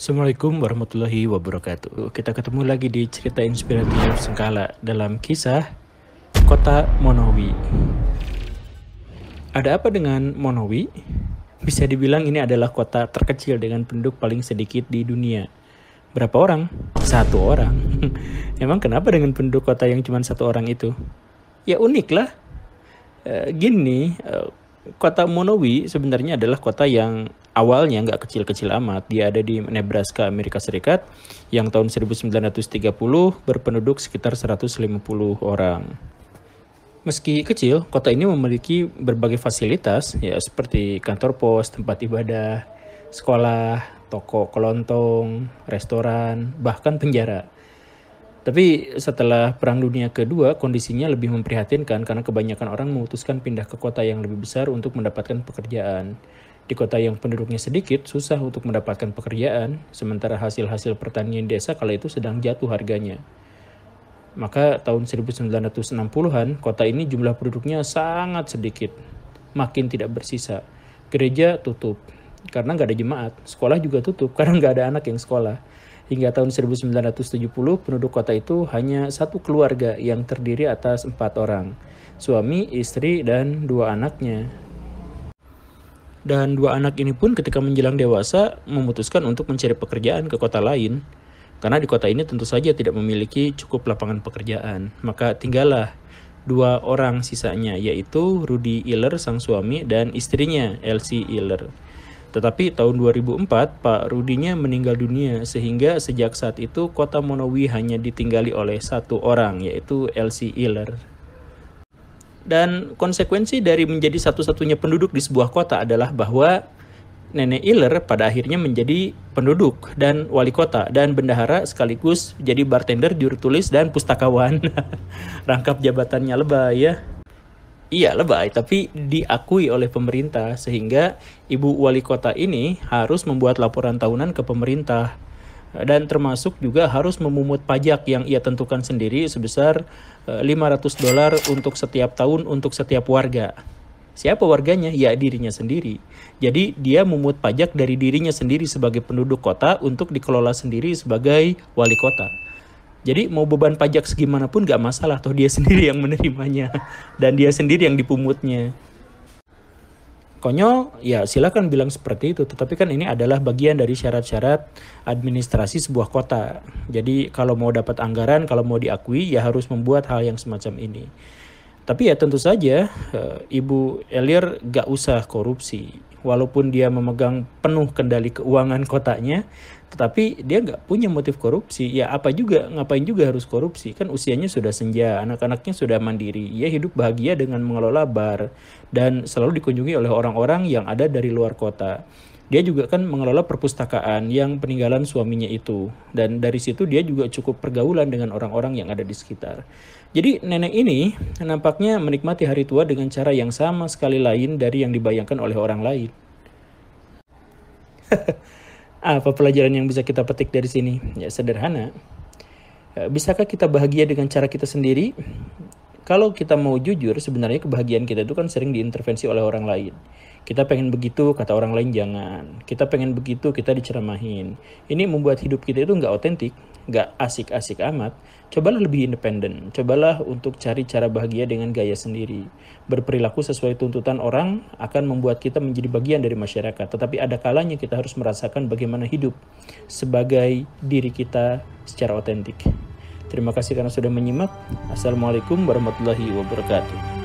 Assalamualaikum warahmatullahi wabarakatuh. Kita ketemu lagi di cerita inspiratif Sengkala dalam kisah Kota Monowi. Ada apa dengan Monowi? Bisa dibilang ini adalah kota terkecil dengan penduduk paling sedikit di dunia. Berapa orang? Satu orang. Emang kenapa dengan penduduk kota yang cuma satu orang itu? Ya unik lah. Gini, kota Monowi sebenarnya adalah kota yang awalnya nggak kecil-kecil amat. Dia ada di Nebraska, Amerika Serikat, yang tahun 1930 berpenduduk sekitar 150 orang. Meski kecil, kota ini memiliki berbagai fasilitas, ya seperti kantor pos, tempat ibadah, sekolah, toko kelontong, restoran, bahkan penjara. Tapi setelah Perang Dunia Kedua, kondisinya lebih memprihatinkan karena kebanyakan orang memutuskan pindah ke kota yang lebih besar untuk mendapatkan pekerjaan. Di kota yang penduduknya sedikit, susah untuk mendapatkan pekerjaan, sementara hasil-hasil pertanian desa kala itu sedang jatuh harganya. Maka tahun 1960-an, kota ini jumlah penduduknya sangat sedikit, makin tidak bersisa. Gereja tutup karena nggak ada jemaat, sekolah juga tutup karena nggak ada anak yang sekolah. Hingga tahun 1970, penduduk kota itu hanya satu keluarga yang terdiri atas 4 orang, suami, istri, dan 2 anaknya. Dan 2 anak ini pun ketika menjelang dewasa memutuskan untuk mencari pekerjaan ke kota lain. Karena di kota ini tentu saja tidak memiliki cukup lapangan pekerjaan. Maka tinggallah 2 orang sisanya, yaitu Rudy Iller sang suami dan istrinya Elsie Iller. Tetapi tahun 2004, Pak Rudinya meninggal dunia sehingga sejak saat itu kota Monowi hanya ditinggali oleh 1 orang, yaitu Elsie Iller. Dan konsekuensi dari menjadi satu-satunya penduduk di sebuah kota adalah bahwa Nenek Iller pada akhirnya menjadi penduduk dan wali kota dan bendahara sekaligus jadi bartender, juru tulis, dan pustakawan. Rangkap jabatannya lebay ya. Iya lebay, tapi diakui oleh pemerintah sehingga ibu wali kota ini harus membuat laporan tahunan ke pemerintah dan termasuk juga harus memungut pajak yang ia tentukan sendiri sebesar $500 untuk setiap tahun untuk setiap warga. Siapa warganya? Ya dirinya sendiri. Jadi dia memungut pajak dari dirinya sendiri sebagai penduduk kota untuk dikelola sendiri sebagai wali kota. Jadi mau beban pajak segimanapun gak masalah, toh dia sendiri yang menerimanya dan dia sendiri yang dipungutnya. Konyol, ya silakan bilang seperti itu, tetapi kan ini adalah bagian dari syarat-syarat administrasi sebuah kota. Jadi kalau mau dapat anggaran, kalau mau diakui ya harus membuat hal yang semacam ini. Tapi ya tentu saja Ibu Elir gak usah korupsi. Walaupun dia memegang penuh kendali keuangan kotanya, tetapi dia gak punya motif korupsi. Ya ngapain juga harus korupsi. Kan usianya sudah senja, anak-anaknya sudah mandiri. Ia hidup bahagia dengan mengelola bar dan selalu dikunjungi oleh orang-orang yang ada dari luar kota. Dia juga kan mengelola perpustakaan yang peninggalan suaminya itu. Dan dari situ dia juga cukup pergaulan dengan orang-orang yang ada di sekitar. Jadi nenek ini nampaknya menikmati hari tua dengan cara yang sama sekali lain dari yang dibayangkan oleh orang lain. Apa pelajaran yang bisa kita petik dari sini? Ya sederhana. Bisakah kita bahagia dengan cara kita sendiri? Kalau kita mau jujur, sebenarnya kebahagiaan kita itu kan sering diintervensi oleh orang lain. Kita pengen begitu, kata orang lain jangan. Kita pengen begitu, kita diceramahin. Ini membuat hidup kita itu nggak otentik, nggak asik-asik amat. Cobalah lebih independen. Cobalah untuk cari cara bahagia dengan gaya sendiri. Berperilaku sesuai tuntutan orang akan membuat kita menjadi bagian dari masyarakat. Tetapi ada kalanya kita harus merasakan bagaimana hidup sebagai diri kita secara otentik. Terima kasih karena sudah menyimak. Assalamualaikum warahmatullahi wabarakatuh.